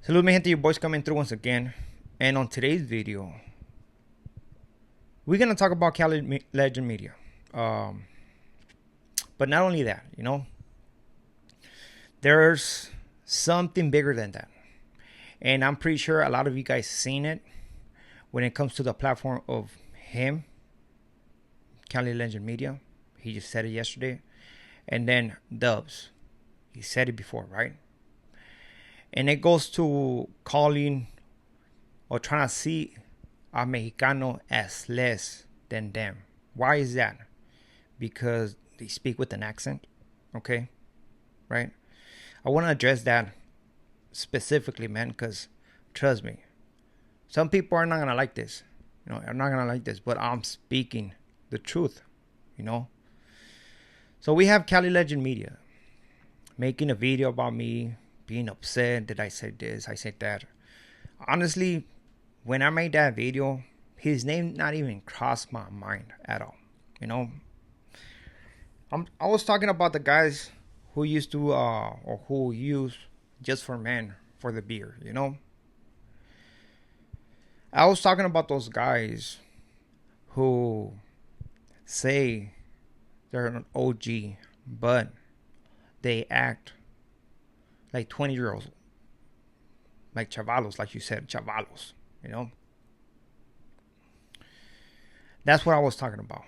Salud, mi gente, your boys coming through once again. And on today's video, we're going to talk about Cali Legend Media. Um, but not only that, there's something bigger than that. And I'm pretty sure a lot of you guys seen it when it comes to the platform of him, Cali Legend Media. He just said it yesterday. And then Dubs. He said it before, right? And it goes to calling or trying to see a Mexicano as less than them. Why is that? Because they speak with an accent, okay? Right? I want to address that specifically, man, because trust me, some people are not going to like this. Are not going to like this, but I'm speaking the truth. So we have Cali Legend Media making a video about me being upset that I said this, I said that. Honestly, when I made that video, his name not even crossed my mind at all. I was talking about the guys who used to or who use Just for Men for the beer. I was talking about those guys who say they're an OG, but they act like 20-year-olds, like chavalos, like you said, chavalos. That's what I was talking about.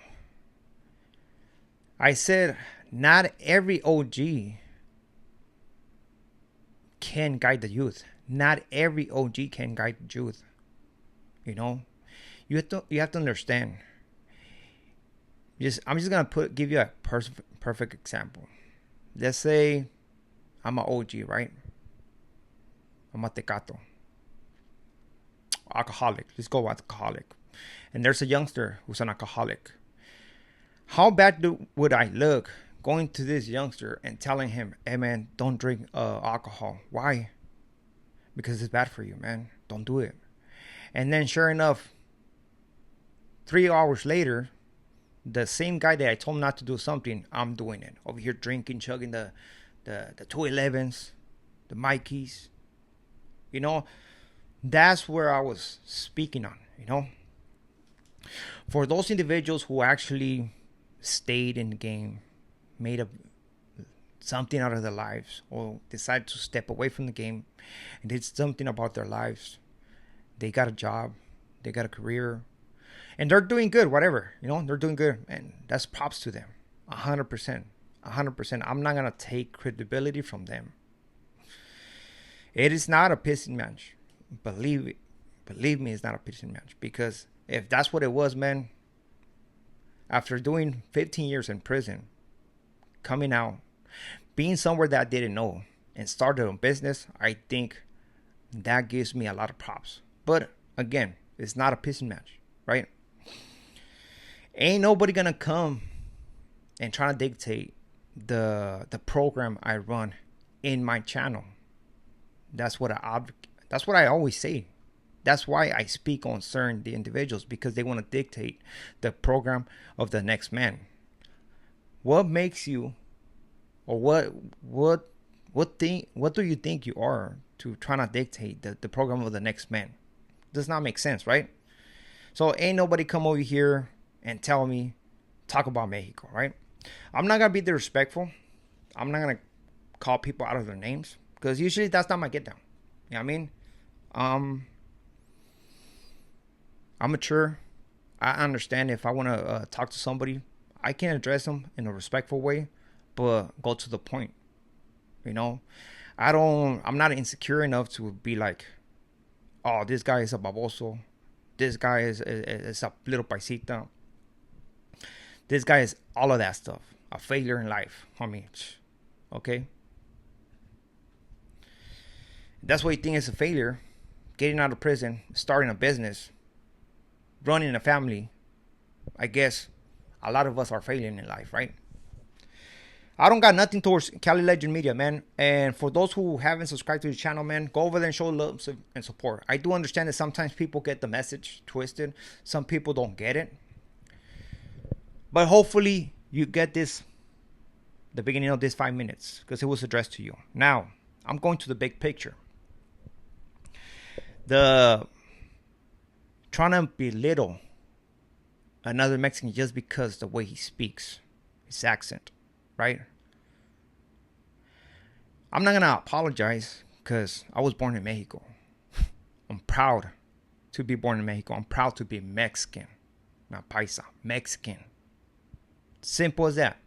I said not every OG can guide the youth. Not every OG can guide the youth. You have to understand. I'm just gonna give you a perfect example. Let's say I'm an OG, right? I'm a tecato, alcoholic. Let's go with alcoholic. And there's a youngster who's an alcoholic. How bad would I look going to this youngster and telling him, "Hey, man, don't drink alcohol"? Why? Because it's bad for you, man. Don't do it. And then, sure enough, 3 hours later, the same guy that I told him not to do something, I'm doing it. Over here drinking, chugging the 211s, the Mikeys. That's where I was speaking on. For those individuals who actually stayed in the game, made something out of their lives, or decided to step away from the game and did something about their lives, they got a job, they got a career, and they're doing good, whatever. They're doing good, and that's props to them. 100%. 100%. I'm not going to take credibility from them. It is not a pissing match. Believe me, it's not a pissing match. Because if that's what it was, man, after doing 15 years in prison, coming out, being somewhere that I didn't know, and started a business, I think that gives me a lot of props. But again, it's not a pissing match, right? Ain't nobody gonna come and try to dictate the program I run in my channel. That's what I always say. That's why I speak on certain the individuals, because they want to dictate the program of the next man. What makes you, or what do you think you are to try to dictate the program of the next man? Does not make sense, right? So ain't nobody come over here and talk about Mexico, right? I'm not gonna be disrespectful. I'm not gonna call people out of their names, because usually that's not my get down. You know what I mean? I'm mature. I understand if I want to talk to somebody, I can address them in a respectful way, but go to the point. I'm not insecure enough to be like, oh, this guy is a baboso. This guy is a little paisita. This guy is all of that stuff. A failure in life. Okay? That's what you think is a failure. Getting out of prison, starting a business, running a family. I guess a lot of us are failing in life, right? I don't got nothing towards Cali Legend Media, man. And for those who haven't subscribed to the channel, man, go over there and show love and support. I do understand that sometimes people get the message twisted. Some people don't get it. But hopefully you get the beginning of this 5 minutes, because it was addressed to you. Now, I'm going to the big picture. The trying to belittle another Mexican just because the way he speaks, his accent, right? I'm not gonna apologize because I was born in Mexico. I'm proud to be born in Mexico. I'm proud to be Mexican, not paisa, Mexican. Simple as that.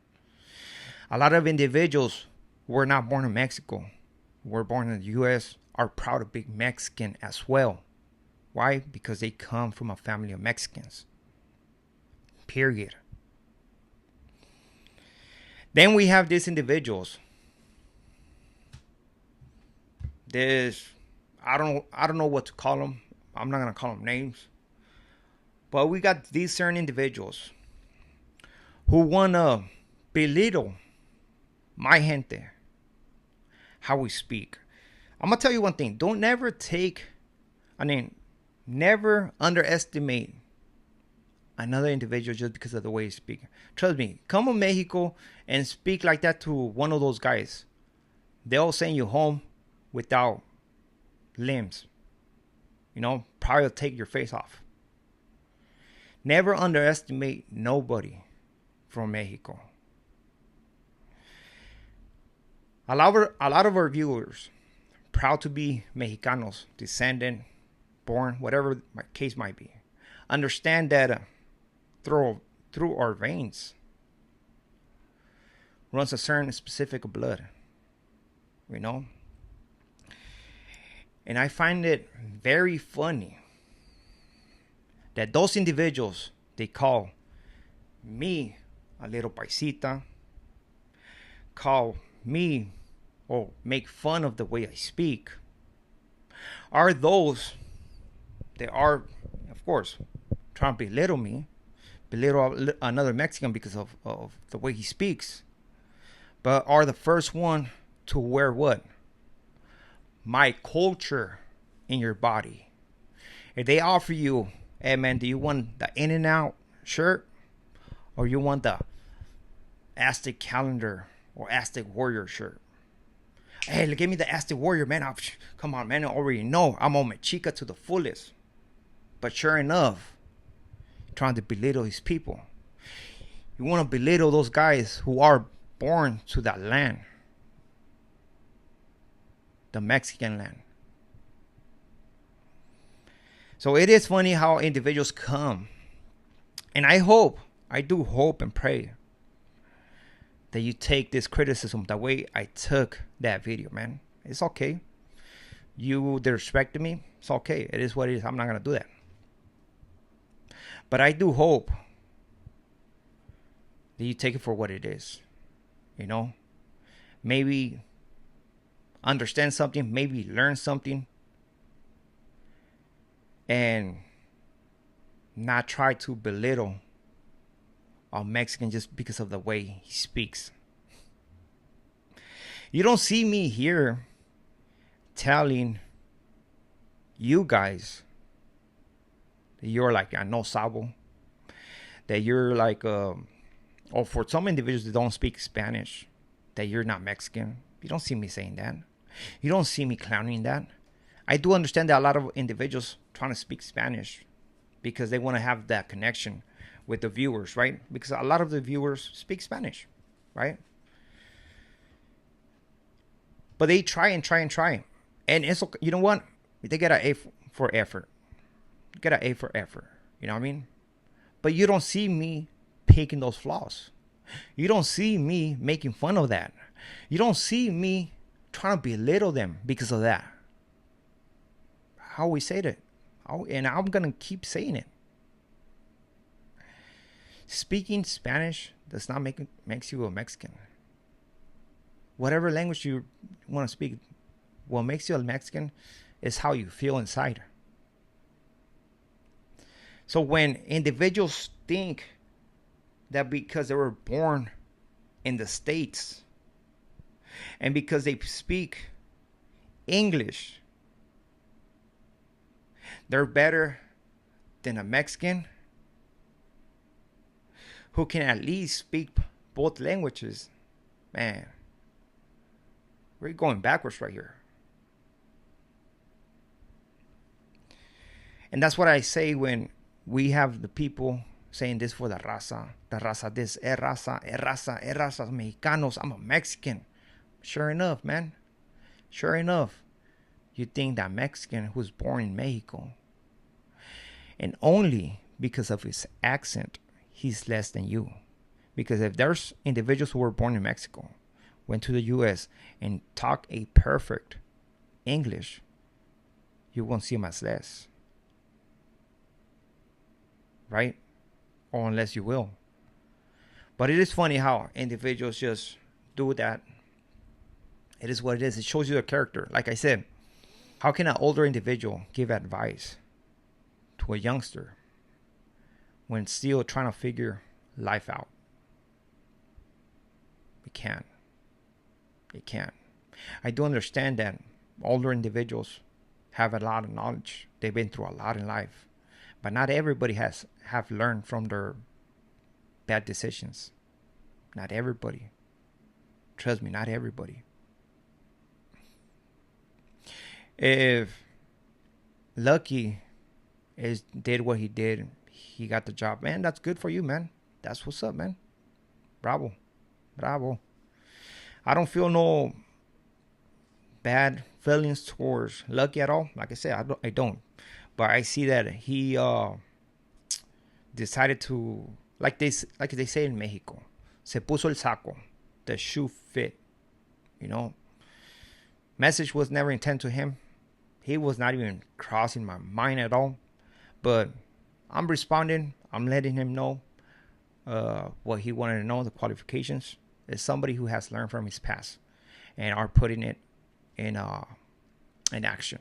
A lot of individuals who were not born in Mexico, who were born in the U.S., are proud to be Mexican as well. Why? Because they come from a family of Mexicans. Period. Then we have these individuals. I don't know what to call them. I'm not gonna call them names. But we got these certain individuals who wanna belittle my gente, how we speak. I'm gonna tell you one thing. Never underestimate another individual just because of the way you speak. Trust me, come to Mexico and speak like that to one of those guys. They'll send you home without limbs. Probably take your face off. Never underestimate nobody from Mexico. A lot of our viewers, proud to be Mexicanos, descendant, born, whatever my case might be, understand that through our veins runs a certain specific blood, And I find it very funny that those individuals, they call me a little paisita, call me or make fun of the way I speak, are those that are, of course, trying to belittle another Mexican because of the way he speaks, but are the first one to wear what? My culture in your body. If they offer you, hey man, do you want the In-N-Out shirt or you want the Aztec Calendar or Aztec Warrior shirt? Hey, give me the Aztec Warrior, man. Come on, man. I already know I'm on my chica to the fullest. But sure enough, trying to belittle his people. You want to belittle those guys who are born to that land, the Mexican land. So it is funny how individuals come. And I do hope and pray that you take this criticism the way I took that video, man. It's okay. You disrespected me. It's okay. It is what it is. I'm not going to do that. But I do hope that you take it for what it is. Maybe understand something, maybe learn something, and not try to belittle a Mexican just because of the way he speaks. You don't see me here telling you guys that you're like a no sabo, that you're like, or for some individuals that don't speak Spanish, that you're not Mexican. You don't see me saying that. You don't see me clowning that. I do understand that a lot of individuals trying to speak Spanish because they want to have that connection with the viewers, right? Because a lot of the viewers speak Spanish, right? But they try and try and try. And it's okay. You know what? They get an A for effort. Get an A for effort. You know what I mean? But you don't see me picking those flaws. You don't see me making fun of that. You don't see me trying to belittle them because of that. How we say that. And I'm going to keep saying it. Speaking Spanish does not makes you a Mexican. Whatever language you want to speak, what makes you a Mexican is how you feel inside. So when individuals think that because they were born in the States and because they speak English, they're better than a Mexican who can at least speak both languages, man, we're going backwards right here. And that's what I say when we have the people saying this for the raza this, Mexicanos, I'm a Mexican. Sure enough, man. Sure enough, you think that Mexican who's born in Mexico, and only because of his accent, he's less than you. Because if there's individuals who were born in Mexico, went to the US, and talk a perfect English, you won't see them as less. Right? Or unless you will. But it is funny how individuals just do that. It is what it is. It shows you their character. Like I said, how can an older individual give advice to a youngster when still trying to figure life out? It can't. It can't. I do understand that older individuals have a lot of knowledge. They've been through a lot in life. But not everybody have learned from their bad decisions. Not everybody. Trust me, not everybody. If Lucky did what he did, he got the job, man, that's good for you, man. That's what's up, man. Bravo. Bravo. I don't feel no bad feelings towards Lucky at all. Like I said, I don't. But I see that he decided to, like they say in Mexico, se puso el saco. The shoe fit. You know, message was never intended to him. He was not even crossing my mind at all. But I'm responding. I'm letting him know what he wanted to know, the qualifications. Is somebody who has learned from his past and are putting it in action.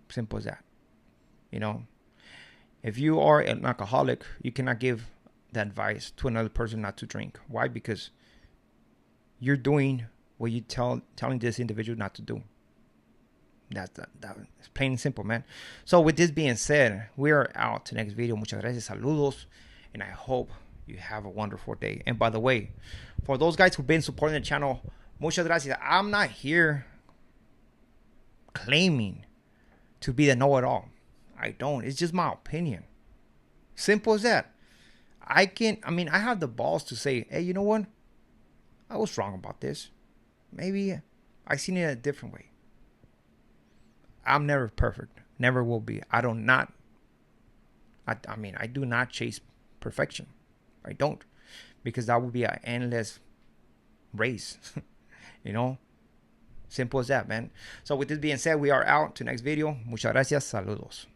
Simple as that. You know, if you are an alcoholic, you cannot give the advice to another person not to drink. Why? Because you're doing what you telling this individual not to do. That's plain and simple, man. So with this being said, we are out to next video. Muchas gracias, saludos, and I hope you have a wonderful day. And by the way, for those guys who've been supporting the channel, muchas gracias. I'm not here claiming to be the know-it-all. I don't. It's just my opinion. Simple as that. I have the balls to say, hey, you know what? I was wrong about this. Maybe I seen it a different way. I'm never perfect. Never will be. I do not chase perfection. I don't. Because that would be an endless race. You know? Simple as that, man. So with this being said, we are out to next video. Muchas gracias. Saludos.